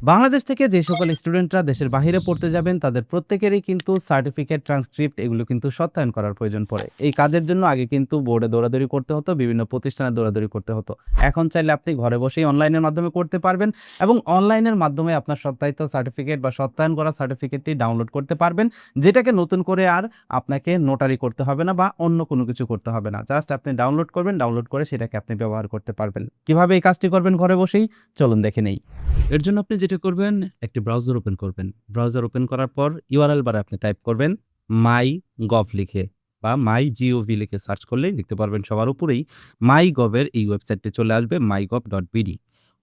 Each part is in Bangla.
বাংলাদেশ থেকে যে সকল স্টুডেন্টরা দেশের বাহিরে পড়তে যাবেন তাদের প্রত্যেকেরই কিন্তু সার্টিফিকেট, ট্রান্সক্রিপ্ট এগুলো কিন্তু সত্যায়ন করার প্রয়োজন পড়ে। এই কাজের জন্য আগে কিন্তু বোর্ডে দৌড়াদৌড়ি করতে হতো, বিভিন্ন প্রতিষ্ঠানে দৌড়াদৌড়ি করতে হতো। এখন চাইলে আপনি ঘরে বসেই অনলাইনের মাধ্যমে করতে পারবেন এবং অনলাইনের মাধ্যমে আপনার সত্যায়িত সার্টিফিকেট বা সত্যায়ন করা সার্টিফিকেটটি ডাউনলোড করতে পারবেন, যেটাকে নতুন করে আর আপনাকে নোটারি করতে হবে না বা অন্য কোনো কিছু করতে হবে না। জাস্ট আপনি ডাউনলোড করবেন, ডাউনলোড করে সেটাকে আপনি ব্যবহার করতে পারবেন। কিভাবে এই কাজটি করবেন ঘরে বসেই, চলুন দেখে নেই। এর জন্য আপনি যেটা করবেন, একটি ব্রাউজার ওপেন করবেন। ব্রাউজার ওপেন করার পর ইউআরএল বারে আপনি টাইপ করবেন মাই গভ লিখে বা MyGov লিখে সার্চ করলেই দেখতে পারবেন সবার উপরেই MyGov এর এই ওয়েবসাইটটি চলে আসবে mygov.bd।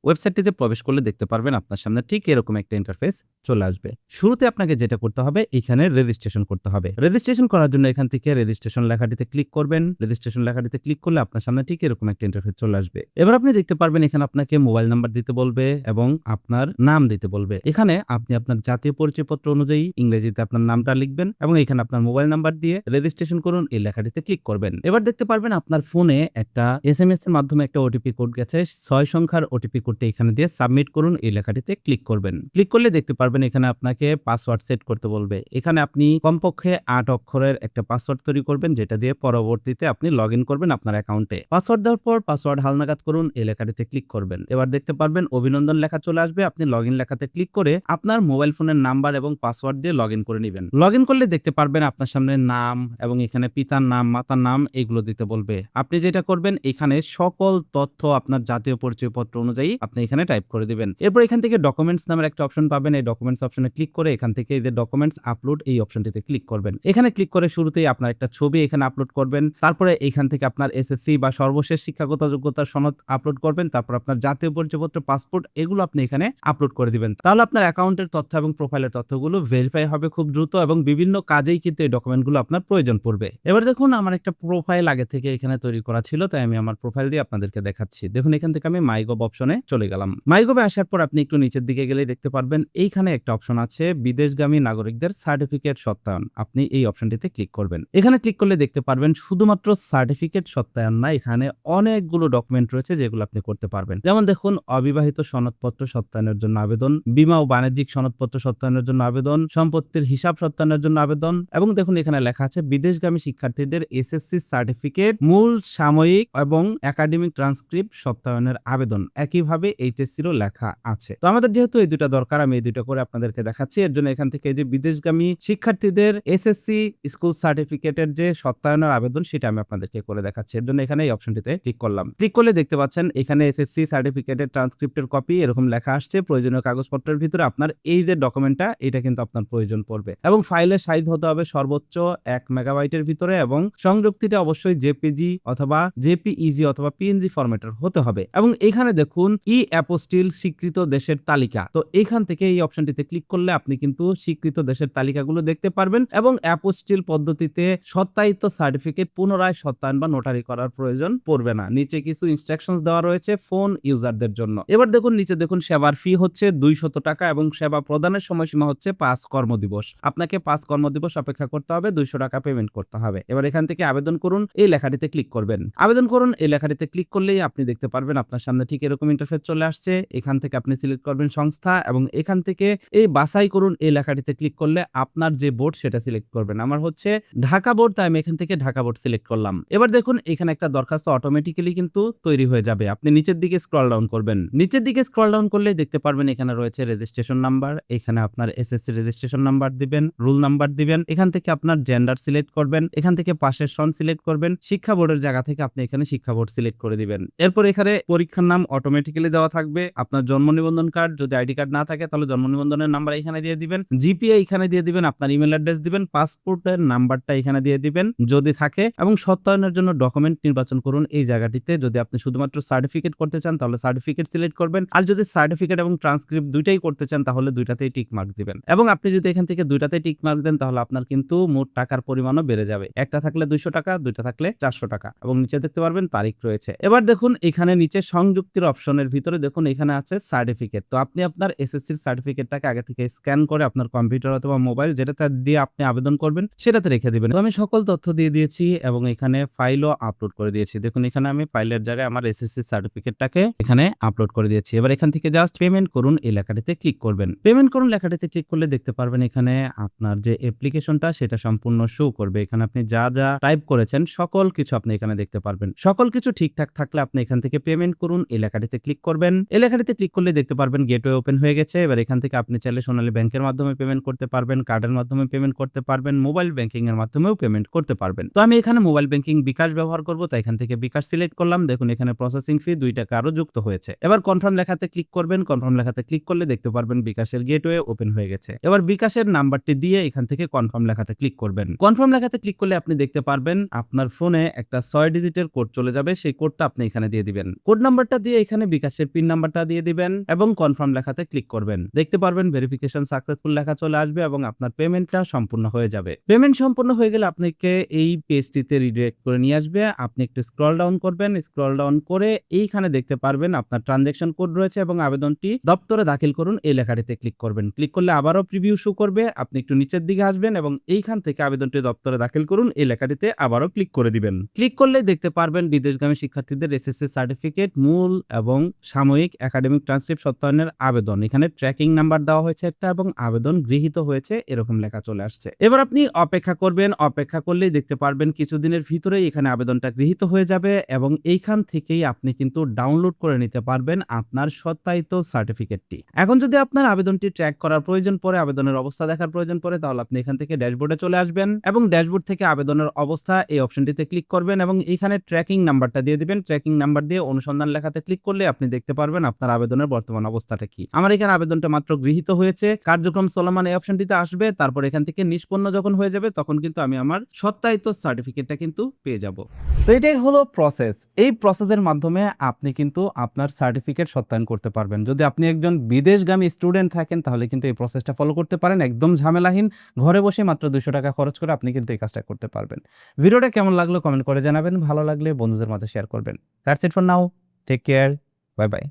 ওয়েবসাইটটিতে প্রবেশ করলে দেখতে পারবেন আপনার সামনে ঠিক এরকম একটা ইন্টারফেস চলে আসবে। শুরুতে আপনাকে যেটা করতে হবে, এখানে রেজিস্ট্রেশন করতে হবে। রেজিস্ট্রেশন করার জন্য এখান থেকে রেজিস্ট্রেশন লেখাটিতে ক্লিক করবেন। রেজিস্ট্রেশন লেখাটিতে ক্লিক করলে আপনার সামনে ঠিক এরকম একটা ইন্টারফেস চলে আসবে। এবার আপনি দেখতে পারবেন এখানে আপনাকে মোবাইল নাম্বার দিতে বলবে এবং আপনার নাম দিতে বলবে। এখানে আপনি আপনার জাতীয় পরিচয়পত্র অনুযায়ী ইংরেজিতে আপনার নামটা লিখবেন এবং এখানে আপনার মোবাইল নাম্বার দিয়ে রেজিস্ট্রেশন করুন এই লেখাটিতে ক্লিক করবেন। এবার দেখতে পারবেন আপনার ফোনে একটা SMS এর মাধ্যমে একটা ওটিপি কোড গেছে। 6 সংখ্যার ওটিপি কোডটি এখানে দিয়ে সাবমিট করুন এই লেখাটিতে ক্লিক করবেন। ক্লিক করলে দেখতে পারবেন এখানে আপনাকে পাসওয়ার্ড সেট করতে বলবে। এখানে আপনি কমপক্ষে 8 অক্ষরের একটা পাসওয়ার্ড তৈরি করবেন, যেটা দিয়ে পরবর্তীতে আপনি লগইন করবেন আপনার অ্যাকাউন্টে। পাসওয়ার্ড দেওয়ার পর পাসওয়ার্ড হালনাগাদ করুন এই লেখাটিতে ক্লিক করবেন। এবার দেখতে পারবেন অভিনন্দন লেখা চলে আসবে। আপনি লগইন লেখাতে ক্লিক করে আপনার মোবাইল ফোনের নাম্বার এবং পাসওয়ার্ড দিয়ে লগইন করে নেবেন। লগইন করলে দেখতে পারবেন আপনার সামনে নাম এবং এখানে পিতার নাম, মাতার নাম এগুলো দিতে বলবে। আপনি যেটা করবেন, এখানে সকল তথ্য আপনার জাতীয় পরিচয়পত্র অনুযায়ী আপনি এখানে টাইপ করে দিবেন। এরপর এখান থেকে ডকুমেন্টস নামের একটা অপশন পাবেন। এই ডকুমেন্টস অপশনে ক্লিক করে এখান থেকে এই যে ডকুমেন্টস আপলোড এই অপশনটিতে ক্লিক করবেন। এখানে ক্লিক করে শুরুতেই আপনার একটা ছবি এখানে আপলোড করবেন। তারপরে এখান থেকে আপনার SSC বা সর্বশেষ শিক্ষাগত যোগ্যতার সনদ আপলোড করবেন। তারপর আপনার জাতীয় পরিচয়পত্র, পাসপোর্ট এগুলো আপনি এখানে আপলোড করে দিবেন। তাহলে আপনার অ্যাকাউন্টের তথ্য এবং প্রোফাইলের তথ্যগুলো ভেরিফাই হবে খুব দ্রুত এবং বিভিন্ন কাজেই কিন্তু এই ডকুমেন্টগুলো আপনার প্রয়োজন পড়বে। এবার দেখুন আমার একটা প্রোফাইল আগে থেকে এখানে তৈরি করা ছিল, তাই আমি আমার প্রোফাইল দিয়ে আপনাদেরকে দেখাচ্ছি। দেখুন এখান থেকে আমি মাইগভ অপশনে চলে গেলাম। মাইগভে আসার পর আপনি একটু নিচের দিকে গেলেই দেখতে পারবেন এইখানে একটা অপশন আছে বিদেশগামী নাগরিকদের সার্টিফিকেট সত্যায়ন। আপনি এই অপশনটিতে ক্লিক করবেন। এখানে ক্লিক করলে দেখতে পারবেন শুধুমাত্র সার্টিফিকেট সত্যায়ন না, এখানে অনেকগুলো ডকুমেন্ট রয়েছে যেগুলো আপনি করতে পারবেন। যেমন দেখুন অবিবাহিত সনদপত্র সত্যায়নের জন্য আবেদন, বীমা ও বাণিজ্যিক সনদপত্র সত্যায়নের জন্য আবেদন, সম্পত্তির হিসাব সত্যায়নের জন্য আবেদন এবং দেখুন এখানে লেখা আছে বিদেশগামী শিক্ষার্থীদের SSC সার্টিফিকেট, মূল সাময়িক এবং একাডেমিক ট্রান্সক্রিপ্ট সত্যায়নের আবেদন। একইভাবে HSCরও লেখা আছে। তো আমাদের যেহেতু এই দুটো দরকার, আমি এই দুটো করে আপনাদেরকে দেখাচ্ছি। এর জন্য এখান থেকে এই যে বিদেশগামী শিক্ষার্থীদের SSC স্কুল সার্টিফিকেটের যে সত্যায়নের আবেদন সেটা আমি আপনাদেরকে করে দেখাচ্ছি। এর জন্য এখানে এই অপশনটিতে ক্লিক করলাম। ক্লিক করলে দেখতে পাচ্ছেন এখানে SSC সার্টিফিকেটের ট্রান্সক্রিপ্টের কপি এরকম লেখা আসছে। প্রয়োজনীয় কাগজপত্রের ভিতরে আপনার এই যে ডকুমেন্টটা এটা কিন্তু আপনার প্রয়োজন পড়বে এবং ফাইলের সাইজ হতে হবে সর্বোচ্চ 1 মেগাবাইটের ভিতরে এবং সংযুক্তিটা অবশ্যই JPG অথবা JPEG অথবা PNG ফরম্যাটের হতে হবে। এবং এখানে দেখুন অ্যাপোস্টিল স্বীকৃত দেশের তালিকা। তো এখান থেকে এই অপশনটিতে ক্লিক করলে আপনি কিন্তু স্বীকৃত দেশের তালিকাগুলো দেখতে পারবেন এবং অ্যাপোস্টিল পদ্ধতিতে সত্যায়িত সার্টিফিকেট পুনরায় সত্যায়ন বা নোটারি করার প্রয়োজন পড়বে না। নিচে কিছু ইনস্ট্রাকশনস দেওয়া রয়েছে ফোন ইউজারদের জন্য। এবার দেখুন নিচে দেখুন সেবার ফি হচ্ছে 200 টাকা এবং সেবা প্রদানের সময়সীমা হচ্ছে 5 কর্মদিবস। আপনাকে 5 কর্মদিবস অপেক্ষা করতে হবে, 200 টাকা পেমেন্ট করতে হবে। এবার এখান থেকে আবেদন করুন এই লেখাটিতে ক্লিক করবেন। আবেদন করুন এই লেখাটিতে ক্লিক করলেই আপনি দেখতে পারবেন আপনার সামনে ঠিক এরকম ইন্টারফেস চলে আসছে। এখান থেকে আপনি সিলেক্ট করবেন সংস্থা এবং এখান থেকে এই বাছাই করুন এই লেখাটিতে ক্লিক করলে আপনার যে বোর্ড সেটা সিলেক্ট করবেন। আমার হচ্ছে ঢাকা বোর্ড, তাই আমি এখান থেকে ঢাকা বোর্ড সিলেক্ট করলাম। এবার দেখুন এখানে একটা দরখাস্ত অটোমেটিক্যালি কিন্তু তৈরি হয়ে যাবে। আপনি নিচের দিকে স্ক্রল ডাউন করবেন। নিচের দিকে স্ক্রল ডাউন করলে দেখতে পারবেন এখানে রয়েছে রেজিস্ট্রেশন নাম্বার। এখানে আপনার SSC রেজিস্ট্রেশন নাম্বার দিবেন, রুল নাম্বার দিবেন। এখান থেকে আপনার জেন্ডার সিলেক্ট করবেন। এখান থেকে পাশের সন সিলেক্ট করবেন। শিক্ষা বোর্ডের জায়গা থেকে আপনি এখানে শিক্ষা বোর্ড সিলেক্ট করে দিবেন। এরপর এখানে পরীক্ষার নাম অটোমেটিক্যালি দেওয়া থাকবে। আপনার জন্ম নিবন্ধন কার্ড, যদি আইডি কার্ড না থাকে তাহলে জন্ম নিবন্ধনের নাম্বার এখানে দিয়ে দিবেন। GPA এখানে দিয়ে দিবেন, আপনার ইমেল অ্যাড্রেস দিবেন, পাসপোর্টের নাম্বারটা এখানে দিয়ে দিবেন যদি থাকে এবং সত্যায়নের জন্য ডকুমেন্ট নির্বাচন করুন এই জায়গাটিতে। যদি আপনি শুধুমাত্র সার্টিফিকেট করতে চান তাহলে সার্টিফিকেট সিলেক্ট করবেন, আর যদি সার্টিফিকেট এবং ট্রান্সক্রিপ্ট দুইটাই করতে চান তাহলে দুইটাতেই টিক মার্ক দিবেন। এবং আপনি যদি এখান থেকে দুইটাতেই টিক মার্ক দেন তাহলে আপনার কিন্তু মোট টাকার পরিমাণও বেড়ে যাবে। একটা থাকলে 200 টাকা, দুইটা থাকলে 400 টাকা এবং নিচে দেখতে পারবেন তারিখ রয়েছে। এবার দেখুন এখানে নিচে সংযুক্তির অপশনের ভিতরে দেখুন এখানে আছে সার্টিফিকেট। তো আপনি আপনার এসএসসির সার্টিফিকেটটাকে আগে থেকে স্ক্যান করে আপনার কম্পিউটার অথবা মোবাইল যেটাতে দিয়ে আপনি আবেদন করবেন সেটাতে রেখে দিবেন। তো আমি সকল তথ্য দিয়ে দিয়েছি এবং এখানে ফাইলও আপলোড করে দিয়েছি। দেখুন এখানে আমি ফাইলের জায়গায় আমার এসএসসি সার্টিফিকেটটাকে এখানে আপলোড করে দিয়েছি। এবার এখান থেকে জাস্ট পেমেন্ট করুন এই লেখাটিতে ক্লিক করবেন। পেমেন্ট করুন লেখাটিতে ক্লিক করলে দেখতে পারবেন এখানে আপনার যে অ্যাপ্লিকেশনটা সেটা সম্পূর্ণ শো করবে। এখানে আপনি যা যা টাইপ করেছেন সকল কিছু আপনি এখানে দেখতে পারবেন। সকল কিছু ঠিকঠাক থাকলে আপনি এখান থেকে পেমেন্ট করুন এই লেখাটিতে ক্লিক করবেন। এই লেখাটিতে ক্লিক করলে দেখতে পারবেন গেটওয়ে ওপেন হয়ে গেছে। এবার এখান থেকে আপনি চাইলে সোনালী ব্যাংকের মাধ্যমে পেমেন্ট করতে পারবেন, কার্ডের মাধ্যমে পেমেন্ট করতে পারবেন, মোবাইল ব্যাংকিং এর মাধ্যমেও পেমেন্ট করতে পারবেন। তো আমি এখানে মোবাইল ব্যাংকিং বিকাশ ব্যবহার করব, তাই এখান থেকে বিকাশ সিলেক্ট করলাম। দেখুন এখানে প্রসেসিং ফি 2 টাকা আরো যুক্ত হয়েছে। এবার কনফার্ম লেখাতে ক্লিক করবেন। কনফার্ম লেখাতে ক্লিক করলে দেখতে পারবেন বিকাশের গেটওয়ে ওপেন হয়ে গেছে। এবার বিকাশের নাম্বারটি দিয়ে এখান থেকে কনফার্ম লেখাতে ক্লিক করবেন। কনফার্ম লেখাতে ক্লিক করলে আপনি দেখতে পারবেন আপনার ফোনে একটা 6 ডিজিটের কোড চলে যাবে। সেই কোডটা আপনি এখানে দিয়ে দিবেন। কোড নাম্বারটা দিয়ে এখানে বিকাশের পিন নাম্বারটা দিয়ে দিবেন এবং কনফার্ম লেখাতে ক্লিক করবেন। দেখতে পারবেন ভেরিফিকেশন সাকসেসফুল লেখা চলে আসবে এবং আপনার পেমেন্টটা সম্পূর্ণ হয়ে যাবে। পেমেন্ট সম্পূর্ণ হয়ে গেলে আপনাকে এই পেজটিতে রিডাইরেক্ট করে নিয়ে আসবে। আপনি একটু স্ক্রল ডাউন করবেন। স্ক্রল ডাউন করে এইখানে দেখতে পারবেন আপনার ট্রানজ্যাকশন কোড রয়েছে এবং আবেদনটি দপ্তরে দাখিল করুন এই লেখাটিতে ক্লিক করবেন। ক্লিক করলে আবারও প্রিভিউ শো করবে। আপনি একটু নিচের দিকে আসবেন এবং এইখান থেকে আবেদনটি দপ্তরে দাখিল করুন এই লেখাটিতে আবারও ক্লিক করে দিবেন। ক্লিক করলে দেখতে পারবেন বিদেশগামী শিক্ষার্থীদের এসএসসি সার্টিফিকেট মূল এবং সাময়িক একাডেমিক ট্রান্সক্রিপ্ট সত্যায়নের আবেদন। এখানে ট্র্যাকিং নাম্বার দেওয়া হয়েছে একটা এবং আবেদন গৃহীত হয়েছে এরকম লেখা চলে আসছে। এবার আপনি অপেক্ষা করবেন। অপেক্ষা করলেই দেখতে পারবেন কিছুদিনের ভিতরেই এখানে আবেদনটা গৃহীত হয়ে যাবে এবং এইখান থেকেই আপনি কিন্তু ডাউনলোড করে নিতে পারবেন আপনার সত্যায়িত সার্টিফিকেটটি। এখন যদি আপনার আবেদনটি ট্র্যাক করার প্রয়োজন পড়ে, আবেদনের অবস্থা দেখার প্রয়োজন পড়ে, তাহলে আপনি এখান থেকে ড্যাশবোর্ডে চলে আসবেন এবং ড্যাশবোর্ড থেকে আবেদনের অবস্থা এই অপশনটিতে ক্লিক করবেন এবং এখানে ট্র্যাকিং নাম্বারটা দিয়ে দিবেন। ট্র্যাকিং নাম্বার দিয়ে অনুসন্ধান লেখাতে ক্লিক করলে আপনি দেখতে পারবেন আপনার আবেদনের বর্তমান অবস্থাটা কি। আমার এখানে আবেদনটা মাত্র গৃহীত হয়েছে, কার্যক্রম চলমান এই অপশনটিতে আসবে। তারপর এখান থেকে নিষ্পন্ন যখন হয়ে যাবে তখন কিন্তু আমি আমার সত্যায়িত সার্টিফিকেটটা কিন্তু পেয়ে যাব। তো এটাই হলো প্রসেস। এই প্রসেসের মাধ্যমে আপনি কিন্তু আপনার সার্টিফিকেট সত্যায়ন করতে পারবেন। যদি আপনি একজন বিদেশগামী স্টুডেন্ট থাকেন তাহলে কিন্তু এই প্রসেসটা ফলো করতে পারেন, একদম ঝামেলাহীন। ঘরে বসে মাত্র 200 টাকা খরচ করে আপনি কিন্তু এই কাজটা করতে পারবেন। ভিডিওটা কেমন লাগলো কমেন্ট করে জানাবেন, ভালো লাগলে বন্ধুদের মাঝে শেয়ার করবেন। That's it for now, take care, bye by.